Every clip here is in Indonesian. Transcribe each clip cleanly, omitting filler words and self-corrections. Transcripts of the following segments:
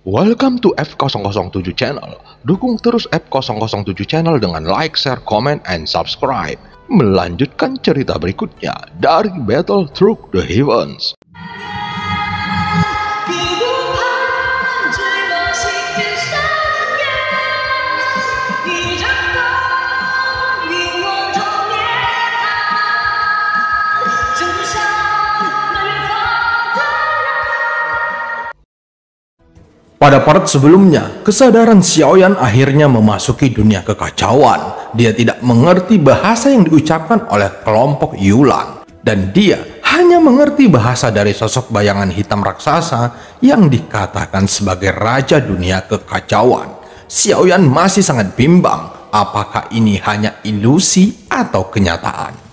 Welcome to F007 Channel. Dukung terus F007 Channel dengan like, share, comment, and subscribe. Melanjutkan cerita berikutnya dari Battle Through the Heavens. Pada part sebelumnya, kesadaran Xiaoyan akhirnya memasuki dunia kekacauan. Dia tidak mengerti bahasa yang diucapkan oleh kelompok Yulan. Dan dia hanya mengerti bahasa dari sosok bayangan hitam raksasa yang dikatakan sebagai raja dunia kekacauan. Xiaoyan masih sangat bimbang, apakah ini hanya ilusi atau kenyataan.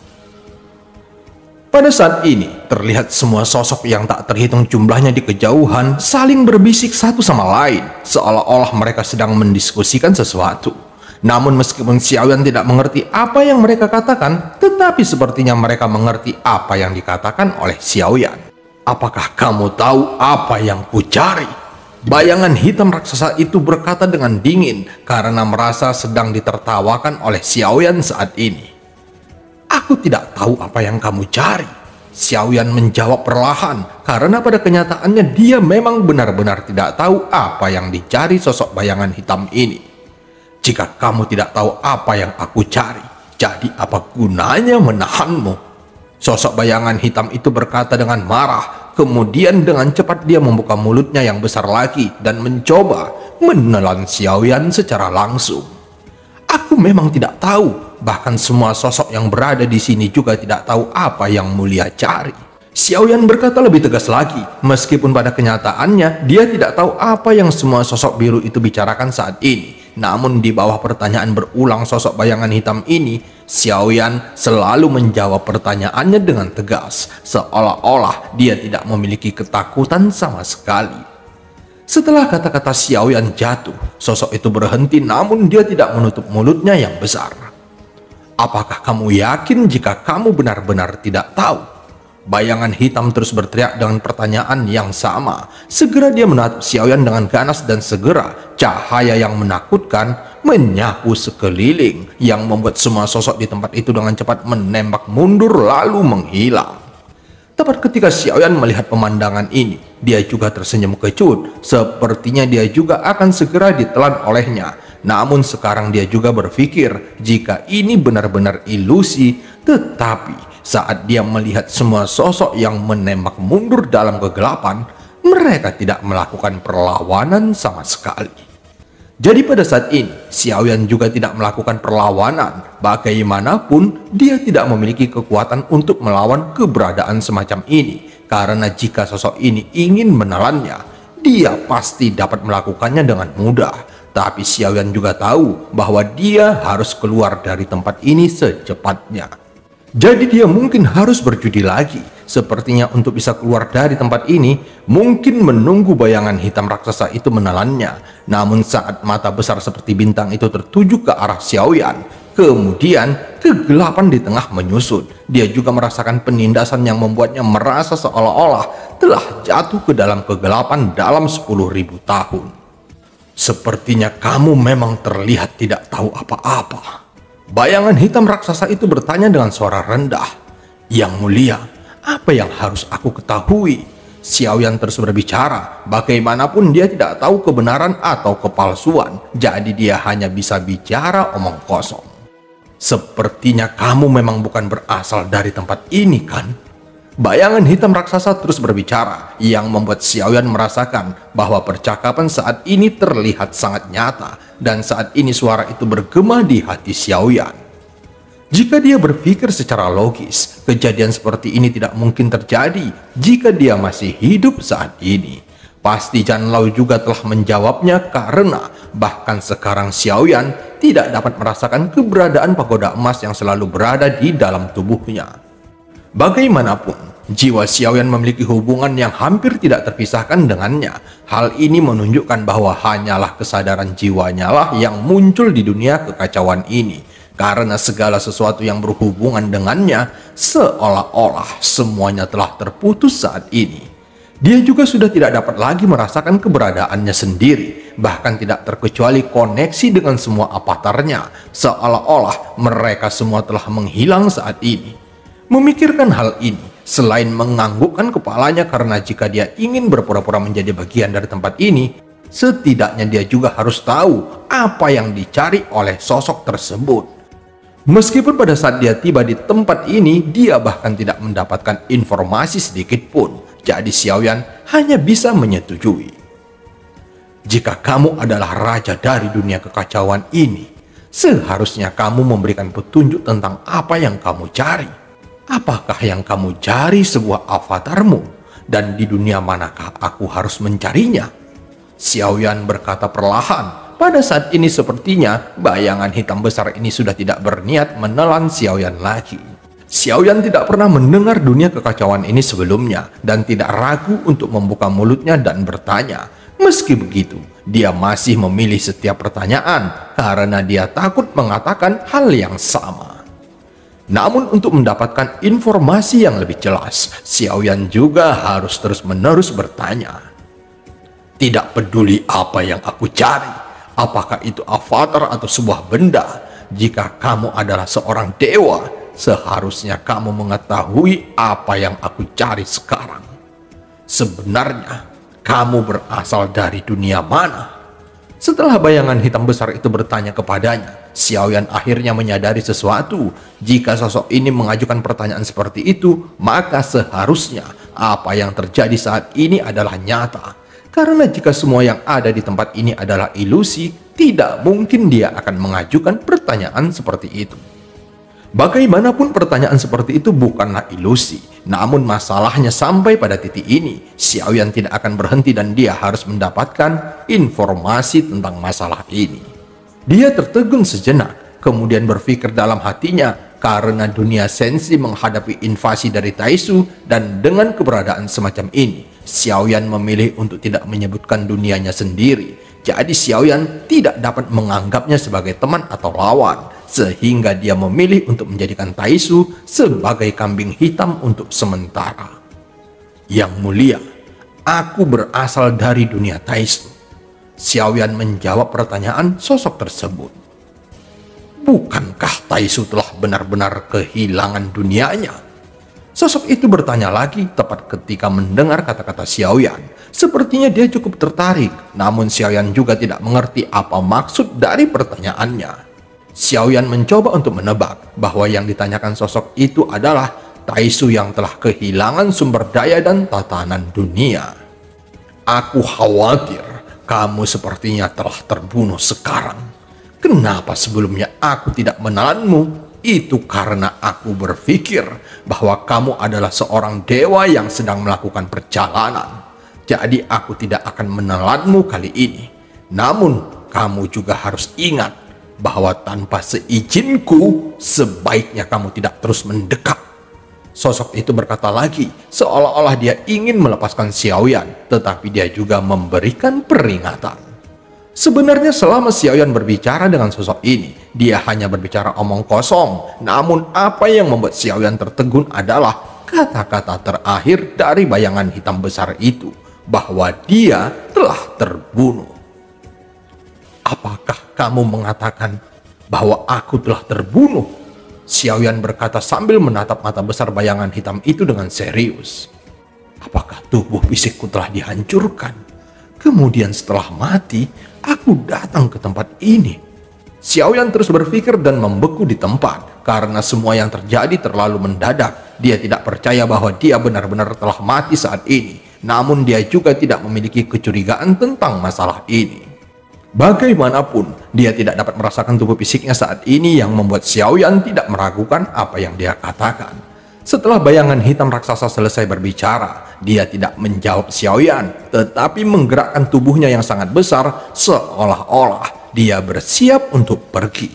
Pada saat ini, terlihat semua sosok yang tak terhitung jumlahnya di kejauhan saling berbisik satu sama lain, seolah-olah mereka sedang mendiskusikan sesuatu. Namun meskipun Xiaoyan tidak mengerti apa yang mereka katakan, tetapi sepertinya mereka mengerti apa yang dikatakan oleh Xiaoyan. Apakah kamu tahu apa yang kucari? Bayangan hitam raksasa itu berkata dengan dingin karena merasa sedang ditertawakan oleh Xiaoyan saat ini. Aku tidak tahu apa yang kamu cari. Xiaoyan menjawab perlahan karena pada kenyataannya dia memang benar-benar tidak tahu apa yang dicari sosok bayangan hitam ini. Jika kamu tidak tahu apa yang aku cari, jadi apa gunanya menahanmu? Sosok bayangan hitam itu berkata dengan marah. Kemudian dengan cepat dia membuka mulutnya yang besar lagi dan mencoba menelan Xiaoyan secara langsung. Aku memang tidak tahu. Bahkan semua sosok yang berada di sini juga tidak tahu apa yang mulia cari. Xiaoyan berkata lebih tegas lagi, meskipun pada kenyataannya dia tidak tahu apa yang semua sosok biru itu bicarakan saat ini. Namun di bawah pertanyaan berulang sosok bayangan hitam ini, Xiaoyan selalu menjawab pertanyaannya dengan tegas, seolah-olah dia tidak memiliki ketakutan sama sekali. Setelah kata-kata Xiaoyan jatuh, sosok itu berhenti namun dia tidak menutup mulutnya yang besar. Apakah kamu yakin jika kamu benar-benar tidak tahu? Bayangan hitam terus berteriak dengan pertanyaan yang sama. Segera dia menatap Xiaoyan dengan ganas dan segera cahaya yang menakutkan menyapu sekeliling yang membuat semua sosok di tempat itu dengan cepat menembak mundur lalu menghilang. Tepat ketika Xiaoyan melihat pemandangan ini, dia juga tersenyum kecut. Sepertinya dia juga akan segera ditelan olehnya. Namun sekarang dia juga berpikir jika ini benar-benar ilusi, tetapi saat dia melihat semua sosok yang menembak mundur dalam kegelapan, mereka tidak melakukan perlawanan sama sekali. Jadi pada saat ini, Xiaoyan juga tidak melakukan perlawanan. Bagaimanapun, dia tidak memiliki kekuatan untuk melawan keberadaan semacam ini. Karena jika sosok ini ingin menelannya, dia pasti dapat melakukannya dengan mudah. Tapi Xiaoyan juga tahu bahwa dia harus keluar dari tempat ini secepatnya. Jadi dia mungkin harus berjudi lagi. Sepertinya untuk bisa keluar dari tempat ini, mungkin menunggu bayangan hitam raksasa itu menelannya. Namun saat mata besar seperti bintang itu tertuju ke arah Xiaoyan, kemudian kegelapan di tengah menyusut. Dia juga merasakan penindasan yang membuatnya merasa seolah-olah telah jatuh ke dalam kegelapan dalam 10.000 tahun. Sepertinya kamu memang terlihat tidak tahu apa-apa. Bayangan hitam raksasa itu bertanya dengan suara rendah. Yang mulia, apa yang harus aku ketahui? Xiaoyan terus berbicara. Bagaimanapun dia tidak tahu kebenaran atau kepalsuan. Jadi dia hanya bisa bicara omong kosong. Sepertinya kamu memang bukan berasal dari tempat ini kan? Bayangan hitam raksasa terus berbicara, yang membuat Xiaoyan merasakan bahwa percakapan saat ini terlihat sangat nyata, dan saat ini suara itu bergema di hati Xiaoyan. Jika dia berpikir secara logis, kejadian seperti ini tidak mungkin terjadi jika dia masih hidup saat ini. Pasti Zhan Lao juga telah menjawabnya karena bahkan sekarang Xiaoyan tidak dapat merasakan keberadaan pagoda emas yang selalu berada di dalam tubuhnya. Bagaimanapun, jiwa Xiaoyan memiliki hubungan yang hampir tidak terpisahkan dengannya. Hal ini menunjukkan bahwa hanyalah kesadaran jiwanya lah yang muncul di dunia kekacauan ini. Karena segala sesuatu yang berhubungan dengannya, seolah-olah semuanya telah terputus saat ini. Dia juga sudah tidak dapat lagi merasakan keberadaannya sendiri, bahkan tidak terkecuali koneksi dengan semua avatarnya, seolah-olah mereka semua telah menghilang saat ini. Memikirkan hal ini, selain menganggukkan kepalanya karena jika dia ingin berpura-pura menjadi bagian dari tempat ini, setidaknya dia juga harus tahu apa yang dicari oleh sosok tersebut. Meskipun pada saat dia tiba di tempat ini, dia bahkan tidak mendapatkan informasi sedikit pun. Jadi Xiaoyan hanya bisa menyetujui. Jika kamu adalah raja dari dunia kekacauan ini, seharusnya kamu memberikan petunjuk tentang apa yang kamu cari. Apakah yang kamu cari sebuah avatarmu? Dan di dunia manakah aku harus mencarinya? Xiaoyan berkata perlahan. Pada saat ini sepertinya bayangan hitam besar ini sudah tidak berniat menelan Xiaoyan lagi. Xiaoyan tidak pernah mendengar dunia kekacauan ini sebelumnya dan tidak ragu untuk membuka mulutnya dan bertanya. Meski begitu, dia masih memilih setiap pertanyaan karena dia takut mengatakan hal yang sama. Namun untuk mendapatkan informasi yang lebih jelas, Xiaoyan juga harus terus-menerus bertanya. Tidak peduli apa yang aku cari, apakah itu avatar atau sebuah benda, jika kamu adalah seorang dewa, seharusnya kamu mengetahui apa yang aku cari sekarang. Sebenarnya, kamu berasal dari dunia mana? Setelah bayangan hitam besar itu bertanya kepadanya, Xiaoyan akhirnya menyadari sesuatu. Jika sosok ini mengajukan pertanyaan seperti itu, maka seharusnya apa yang terjadi saat ini adalah nyata. Karena jika semua yang ada di tempat ini adalah ilusi, tidak mungkin dia akan mengajukan pertanyaan seperti itu. Bagaimanapun pertanyaan seperti itu bukanlah ilusi, namun masalahnya sampai pada titik ini, Xiaoyan tidak akan berhenti dan dia harus mendapatkan informasi tentang masalah ini. Dia tertegun sejenak, kemudian berpikir dalam hatinya karena dunia sensi menghadapi invasi dari Taisu dan dengan keberadaan semacam ini, Xiaoyan memilih untuk tidak menyebutkan dunianya sendiri. Jadi Xiaoyan tidak dapat menganggapnya sebagai teman atau lawan, sehingga dia memilih untuk menjadikan Taisu sebagai kambing hitam untuk sementara. Yang mulia, aku berasal dari dunia Taisu. Xiaoyan menjawab pertanyaan sosok tersebut. Bukankah Taisu telah benar-benar kehilangan dunianya? Sosok itu bertanya lagi tepat ketika mendengar kata-kata Xiaoyan. Sepertinya dia cukup tertarik, namun Xiaoyan juga tidak mengerti apa maksud dari pertanyaannya. Xiaoyan mencoba untuk menebak bahwa yang ditanyakan sosok itu adalah Taisu yang telah kehilangan sumber daya dan tatanan dunia. Aku khawatir kamu sepertinya telah terbunuh sekarang. Kenapa sebelumnya aku tidak menelanmu? Itu karena aku berpikir bahwa kamu adalah seorang dewa yang sedang melakukan perjalanan. Jadi aku tidak akan menelanmu kali ini. Namun kamu juga harus ingat bahwa tanpa seizinku, sebaiknya kamu tidak terus mendekat. Sosok itu berkata lagi, seolah-olah dia ingin melepaskan Xiaoyan, tetapi dia juga memberikan peringatan. Sebenarnya selama Xiaoyan berbicara dengan sosok ini, dia hanya berbicara omong kosong. Namun apa yang membuat Xiaoyan tertegun adalah kata-kata terakhir dari bayangan hitam besar itu, bahwa dia telah terbunuh. Apakah kamu mengatakan bahwa aku telah terbunuh? Xiaoyan berkata sambil menatap mata besar bayangan hitam itu dengan serius. Apakah tubuh fisikku telah dihancurkan? Kemudian setelah mati, aku datang ke tempat ini. Xiaoyan terus berpikir dan membeku di tempat karena semua yang terjadi terlalu mendadak. Dia tidak percaya bahwa dia benar-benar telah mati saat ini. Namun dia juga tidak memiliki kecurigaan tentang masalah ini. Bagaimanapun, dia tidak dapat merasakan tubuh fisiknya saat ini yang membuat Xiaoyan tidak meragukan apa yang dia katakan. Setelah bayangan hitam raksasa selesai berbicara, dia tidak menjawab Xiaoyan, tetapi menggerakkan tubuhnya yang sangat besar seolah-olah dia bersiap untuk pergi.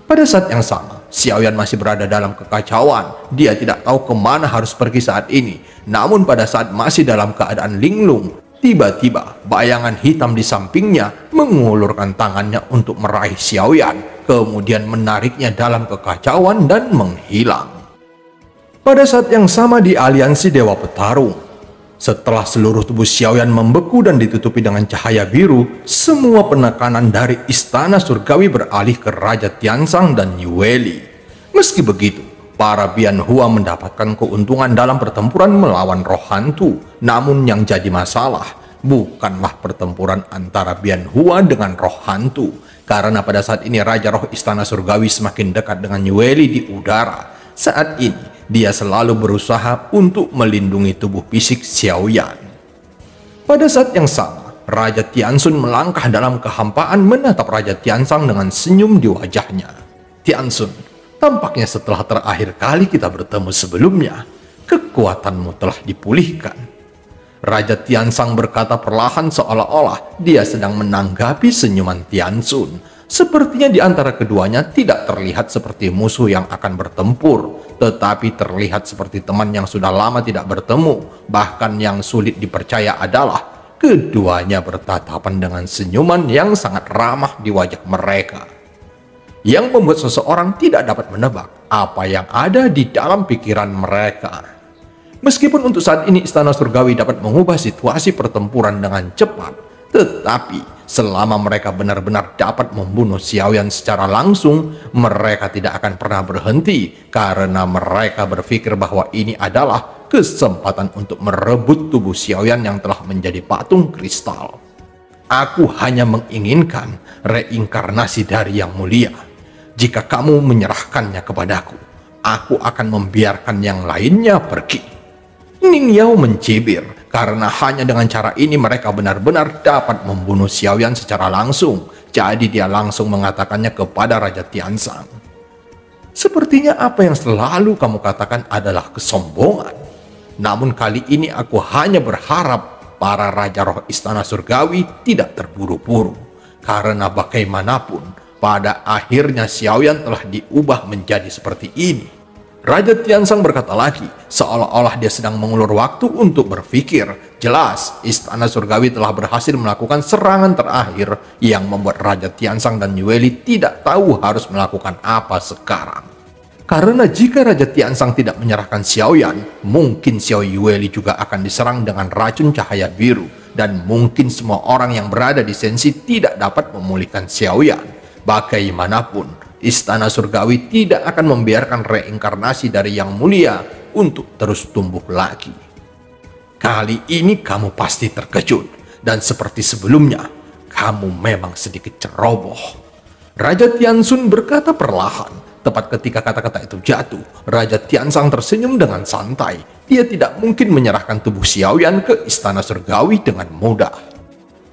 Pada saat yang sama, Xiaoyan masih berada dalam kekacauan. Dia tidak tahu kemana harus pergi saat ini. Namun pada saat masih dalam keadaan linglung, tiba-tiba bayangan hitam di sampingnya mengulurkan tangannya untuk meraih Xiaoyan, kemudian menariknya dalam kekacauan dan menghilang. Pada saat yang sama di aliansi Dewa Petarung, Setelah seluruh tubuh Xiaoyan membeku dan ditutupi dengan cahaya biru, semua penekanan dari istana surgawi beralih ke Raja Tianzang dan Yueli. Meski begitu, para Bianhua mendapatkan keuntungan dalam pertempuran melawan roh hantu. Namun yang jadi masalah bukanlah pertempuran antara Bianhua dengan roh hantu, karena pada saat ini Raja Roh Istana Surgawi semakin dekat dengan Yueli di udara. Saat ini dia selalu berusaha untuk melindungi tubuh fisik Xiaoyan. Pada saat yang sama, Raja Tianxun melangkah dalam kehampaan menatap Raja Tianzang dengan senyum di wajahnya. Tianxun, tampaknya setelah terakhir kali kita bertemu sebelumnya, kekuatanmu telah dipulihkan. Raja Tianzang berkata perlahan seolah-olah dia sedang menanggapi senyuman Tianxun. Sepertinya di antara keduanya tidak terlihat seperti musuh yang akan bertempur, tetapi terlihat seperti teman yang sudah lama tidak bertemu. Bahkan yang sulit dipercaya adalah keduanya bertatapan dengan senyuman yang sangat ramah di wajah mereka, yang membuat seseorang tidak dapat menebak apa yang ada di dalam pikiran mereka. Meskipun untuk saat ini Istana Surgawi dapat mengubah situasi pertempuran dengan cepat, tetapi selama mereka benar-benar dapat membunuh Xiaoyan secara langsung, mereka tidak akan pernah berhenti, karena mereka berpikir bahwa ini adalah kesempatan untuk merebut tubuh Xiaoyan yang telah menjadi patung kristal. Aku hanya menginginkan reinkarnasi dari Yang Mulia. Jika kamu menyerahkannya kepadaku, aku akan membiarkan yang lainnya pergi. Ning Yao mencibir, karena hanya dengan cara ini mereka benar-benar dapat membunuh Xiaoyan secara langsung. Jadi dia langsung mengatakannya kepada Raja Tianzang. Sepertinya apa yang selalu kamu katakan adalah kesombongan. Namun kali ini aku hanya berharap para Raja Roh Istana Surgawi tidak terburu-buru. Karena bagaimanapun, pada akhirnya Xiaoyan telah diubah menjadi seperti ini. Raja Tianzang berkata lagi, seolah-olah dia sedang mengulur waktu untuk berpikir. Jelas, Istana Surgawi telah berhasil melakukan serangan terakhir yang membuat Raja Tianzang dan Yueli tidak tahu harus melakukan apa sekarang. Karena jika Raja Tianzang tidak menyerahkan Xiaoyan, mungkin Xiao Yueli juga akan diserang dengan racun cahaya biru, dan mungkin semua orang yang berada di Sensi tidak dapat memulihkan Xiaoyan. Bagaimanapun, Istana Surgawi tidak akan membiarkan reinkarnasi dari Yang Mulia untuk terus tumbuh lagi. Kali ini kamu pasti terkejut, dan seperti sebelumnya, kamu memang sedikit ceroboh. Raja Tianxun berkata perlahan. Tepat ketika kata-kata itu jatuh, Raja Tianzang tersenyum dengan santai. Dia tidak mungkin menyerahkan tubuh Xiaoyan ke Istana Surgawi dengan mudah.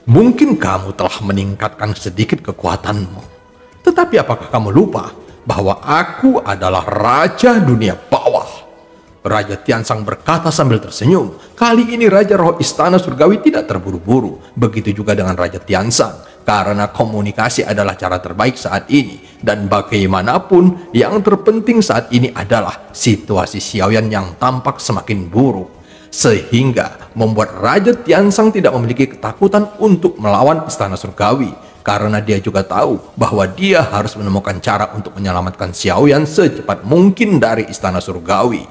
Mungkin kamu telah meningkatkan sedikit kekuatanmu. Tetapi apakah kamu lupa bahwa aku adalah Raja Dunia Bawah? Raja Tianzang berkata sambil tersenyum. Kali ini Raja Roh Istana Surgawi tidak terburu-buru. Begitu juga dengan Raja Tianzang. Karena komunikasi adalah cara terbaik saat ini. Dan bagaimanapun, yang terpenting saat ini adalah situasi Xiaoyan yang tampak semakin buruk. Sehingga membuat Raja Tianzang tidak memiliki ketakutan untuk melawan Istana Surgawi. Karena dia juga tahu bahwa dia harus menemukan cara untuk menyelamatkan Xiaoyan secepat mungkin dari Istana Surgawi.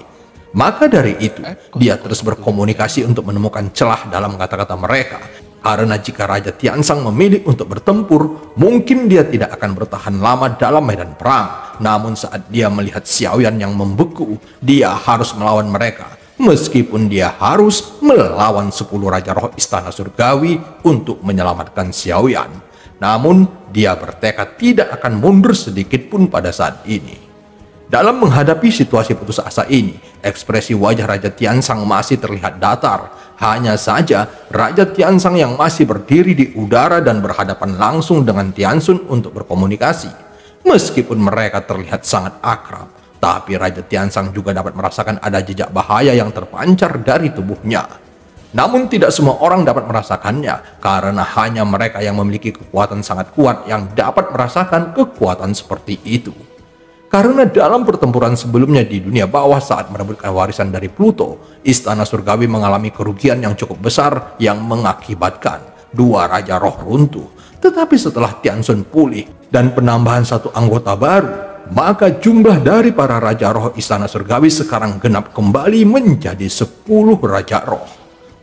Maka dari itu, dia terus berkomunikasi untuk menemukan celah dalam kata-kata mereka. Karena jika Raja Tianzang memilih untuk bertempur, mungkin dia tidak akan bertahan lama dalam medan perang. Namun saat dia melihat Xiaoyan yang membeku, dia harus melawan mereka. Meskipun dia harus melawan 10 Raja Roh Istana Surgawi untuk menyelamatkan Xiaoyan. Namun, dia bertekad tidak akan mundur sedikit pun pada saat ini. Dalam menghadapi situasi putus asa ini, ekspresi wajah Raja Tianzang masih terlihat datar. Hanya saja, Raja Tianzang yang masih berdiri di udara dan berhadapan langsung dengan Tianxun untuk berkomunikasi. Meskipun mereka terlihat sangat akrab, tapi Raja Tianzang juga dapat merasakan ada jejak bahaya yang terpancar dari tubuhnya. Namun tidak semua orang dapat merasakannya, karena hanya mereka yang memiliki kekuatan sangat kuat yang dapat merasakan kekuatan seperti itu. Karena dalam pertempuran sebelumnya di dunia bawah saat merebutkan warisan dari Pluto, Istana Surgawi mengalami kerugian yang cukup besar yang mengakibatkan 2 Raja Roh runtuh. Tetapi setelah Tianxun pulih dan penambahan 1 anggota baru, maka jumlah dari para Raja Roh Istana Surgawi sekarang genap kembali menjadi 10 Raja Roh.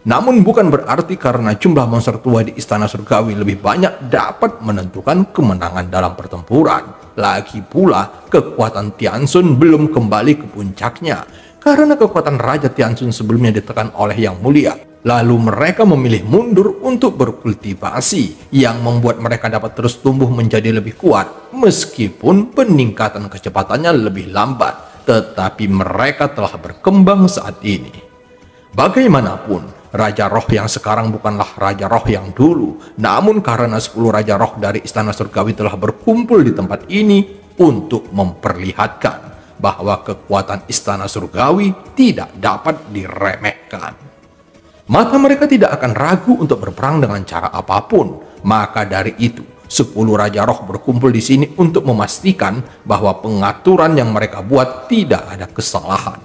Namun bukan berarti karena jumlah monster tua di istana surgawi lebih banyak dapat menentukan kemenangan dalam pertempuran. Lagi pula, kekuatan Tianxun belum kembali ke puncaknya, karena kekuatan Raja Tianxun sebelumnya ditekan oleh Yang Mulia. Lalu mereka memilih mundur untuk berkultivasi, yang membuat mereka dapat terus tumbuh menjadi lebih kuat, meskipun peningkatan kecepatannya lebih lambat, tetapi mereka telah berkembang saat ini. Bagaimanapun, Raja Roh yang sekarang bukanlah Raja Roh yang dulu, namun karena 10 Raja Roh dari Istana Surgawi telah berkumpul di tempat ini untuk memperlihatkan bahwa kekuatan Istana Surgawi tidak dapat diremehkan. Maka mereka tidak akan ragu untuk berperang dengan cara apapun. Maka dari itu, 10 Raja Roh berkumpul di sini untuk memastikan bahwa pengaturan yang mereka buat tidak ada kesalahan.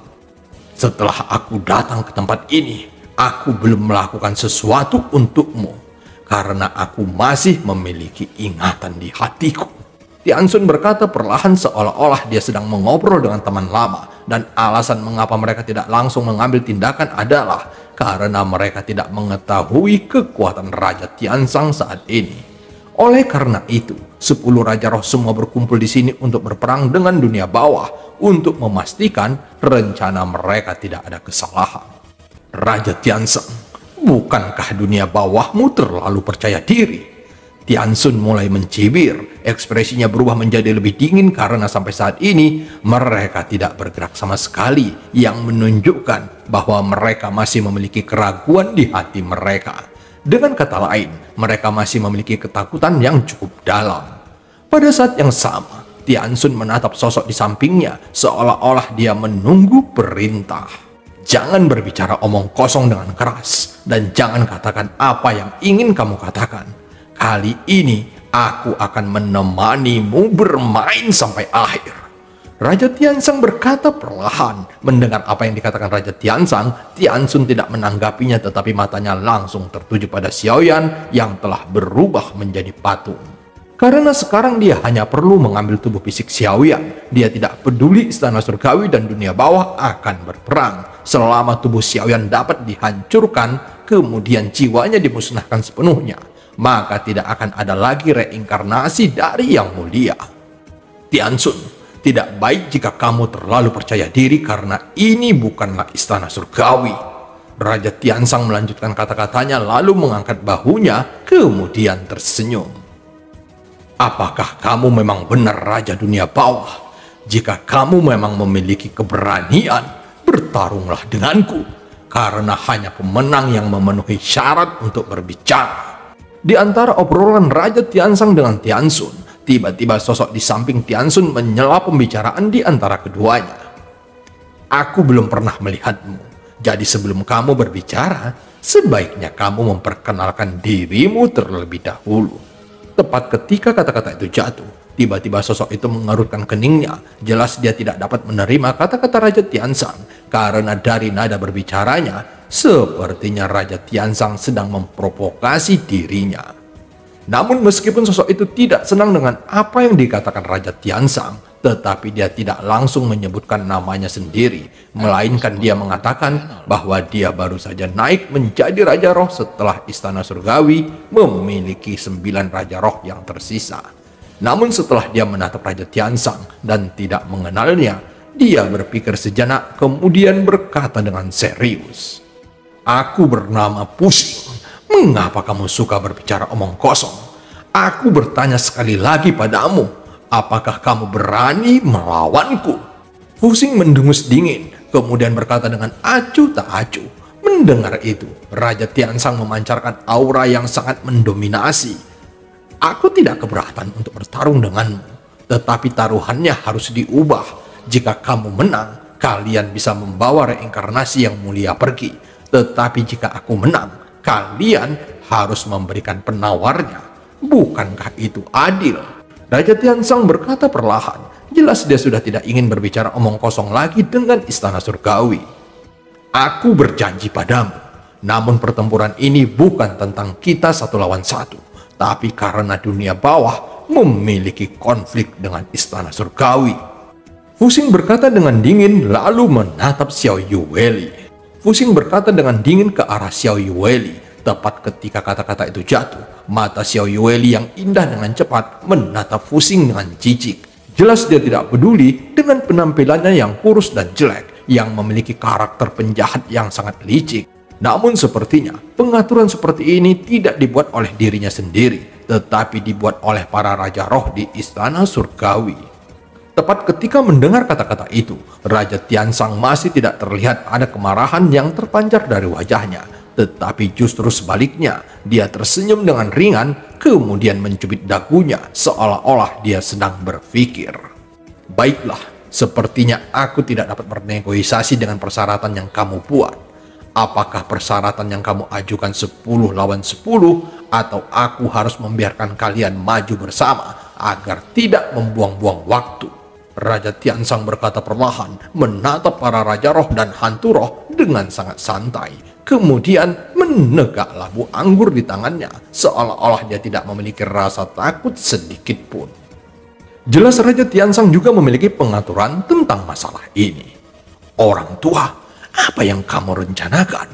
Setelah aku datang ke tempat ini, aku belum melakukan sesuatu untukmu, karena aku masih memiliki ingatan di hatiku. Tianxun berkata perlahan seolah-olah dia sedang mengobrol dengan teman lama, dan alasan mengapa mereka tidak langsung mengambil tindakan adalah karena mereka tidak mengetahui kekuatan Raja Tianxang saat ini. Oleh karena itu, 10 Raja Roh semua berkumpul di sini untuk berperang dengan dunia bawah untuk memastikan rencana mereka tidak ada kesalahan. Raja Tianxang, bukankah dunia bawahmu terlalu percaya diri? Tianxun mulai mencibir, ekspresinya berubah menjadi lebih dingin karena sampai saat ini mereka tidak bergerak sama sekali, yang menunjukkan bahwa mereka masih memiliki keraguan di hati mereka. Dengan kata lain, mereka masih memiliki ketakutan yang cukup dalam. Pada saat yang sama, Tianxun menatap sosok di sampingnya seolah-olah dia menunggu perintah. Jangan berbicara omong kosong dengan keras, dan jangan katakan apa yang ingin kamu katakan. Kali ini aku akan menemanimu bermain sampai akhir. Raja Tianxang berkata perlahan. Mendengar apa yang dikatakan Raja Tianxang, Tianxun tidak menanggapinya, tetapi matanya langsung tertuju pada Xiaoyan yang telah berubah menjadi patung. Karena sekarang dia hanya perlu mengambil tubuh fisik Xiaoyan. Dia tidak peduli Istana Surgawi dan dunia bawah akan berperang. Selama tubuh Xiaoyan dapat dihancurkan, kemudian jiwanya dimusnahkan sepenuhnya, maka tidak akan ada lagi reinkarnasi dari Yang Mulia. Tianxun, tidak baik jika kamu terlalu percaya diri karena ini bukanlah Istana Surgawi. Raja Tianxang melanjutkan kata-katanya lalu mengangkat bahunya, kemudian tersenyum. Apakah kamu memang benar Raja Dunia Bawah? Jika kamu memang memiliki keberanian, bertarunglah denganku, karena hanya pemenang yang memenuhi syarat untuk berbicara. Di antara obrolan Raja Tianxang dengan Tianxun, tiba-tiba sosok di samping Tianxun menyela pembicaraan di antara keduanya. Aku belum pernah melihatmu, jadi sebelum kamu berbicara, sebaiknya kamu memperkenalkan dirimu terlebih dahulu. Tepat ketika kata-kata itu jatuh, tiba-tiba sosok itu mengerutkan keningnya. Jelas dia tidak dapat menerima kata-kata Raja Tianxang, karena dari nada berbicaranya, sepertinya Raja Tianxang sedang memprovokasi dirinya. Namun meskipun sosok itu tidak senang dengan apa yang dikatakan Raja Tianxang, tetapi dia tidak langsung menyebutkan namanya sendiri, melainkan dia mengatakan bahwa dia baru saja naik menjadi Raja Roh setelah Istana Surgawi memiliki 9 Raja Roh yang tersisa. Namun setelah dia menatap Raja Tianxang dan tidak mengenalnya, dia berpikir sejenak kemudian berkata dengan serius, "Aku bernama Pusing. Mengapa kamu suka berbicara omong kosong? Aku bertanya sekali lagi padamu, apakah kamu berani melawanku?" Pusing mendengus dingin, kemudian berkata dengan acuh tak acuh. Mendengar itu, Raja Tianxang memancarkan aura yang sangat mendominasi. "Aku tidak keberatan untuk bertarung denganmu, tetapi taruhannya harus diubah. Jika kamu menang, kalian bisa membawa reinkarnasi yang mulia pergi. Tetapi jika aku menang, kalian harus memberikan penawarnya. Bukankah itu adil?" Raja Tianxang berkata perlahan. Jelas dia sudah tidak ingin berbicara omong kosong lagi dengan Istana Surgawi. "Aku berjanji padamu, namun pertempuran ini bukan tentang kita satu lawan satu, tapi karena dunia bawah memiliki konflik dengan Istana Surgawi." Pusing berkata dengan dingin lalu menatap Xiao Yuweli. Fu Xing berkata dengan dingin ke arah Xiao Yueli. Tepat ketika kata-kata itu jatuh, mata Xiao Yueli yang indah dengan cepat menatap Fu Xing dengan jijik. Jelas dia tidak peduli dengan penampilannya yang kurus dan jelek, yang memiliki karakter penjahat yang sangat licik. Namun sepertinya pengaturan seperti ini tidak dibuat oleh dirinya sendiri, tetapi dibuat oleh para raja roh di istana surgawi. Tepat ketika mendengar kata-kata itu, Raja Tiansang masih tidak terlihat ada kemarahan yang terpancar dari wajahnya. Tetapi justru sebaliknya, dia tersenyum dengan ringan, kemudian mencubit dagunya seolah-olah dia sedang berpikir. Baiklah, sepertinya aku tidak dapat bernegosiasi dengan persyaratan yang kamu buat. Apakah persyaratan yang kamu ajukan 10 lawan 10, atau aku harus membiarkan kalian maju bersama agar tidak membuang-buang waktu? Raja Tiansang berkata perlahan, menatap para raja roh dan hantu roh dengan sangat santai. Kemudian menegak labu anggur di tangannya, seolah-olah dia tidak memiliki rasa takut sedikit pun. Jelas Raja Tiansang juga memiliki pengaturan tentang masalah ini. Orang tua, apa yang kamu rencanakan?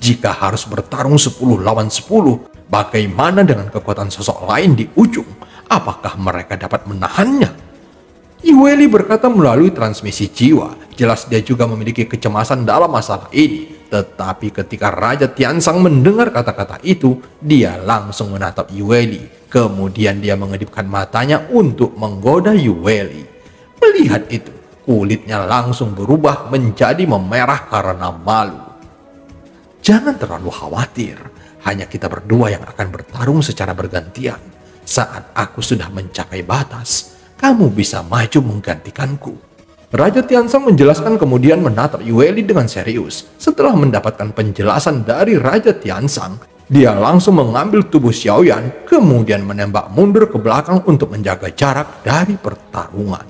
Jika harus bertarung 10 lawan 10, bagaimana dengan kekuatan sosok lain di ujung? Apakah mereka dapat menahannya? Yueli berkata melalui transmisi jiwa. Jelas dia juga memiliki kecemasan dalam masalah ini. Tetapi ketika Raja Tiansang mendengar kata-kata itu, dia langsung menatap Yueli. Kemudian dia mengedipkan matanya untuk menggoda Yueli. Melihat itu, kulitnya langsung berubah menjadi memerah karena malu. Jangan terlalu khawatir, hanya kita berdua yang akan bertarung secara bergantian. Saat aku sudah mencapai batas, kamu bisa maju menggantikanku. Raja Tiansang menjelaskan kemudian menatap Yueli dengan serius. Setelah mendapatkan penjelasan dari Raja Tiansang, dia langsung mengambil tubuh Xiaoyan, kemudian menembak mundur ke belakang untuk menjaga jarak dari pertarungan.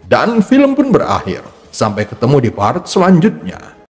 Dan film pun berakhir. Sampai ketemu di part selanjutnya.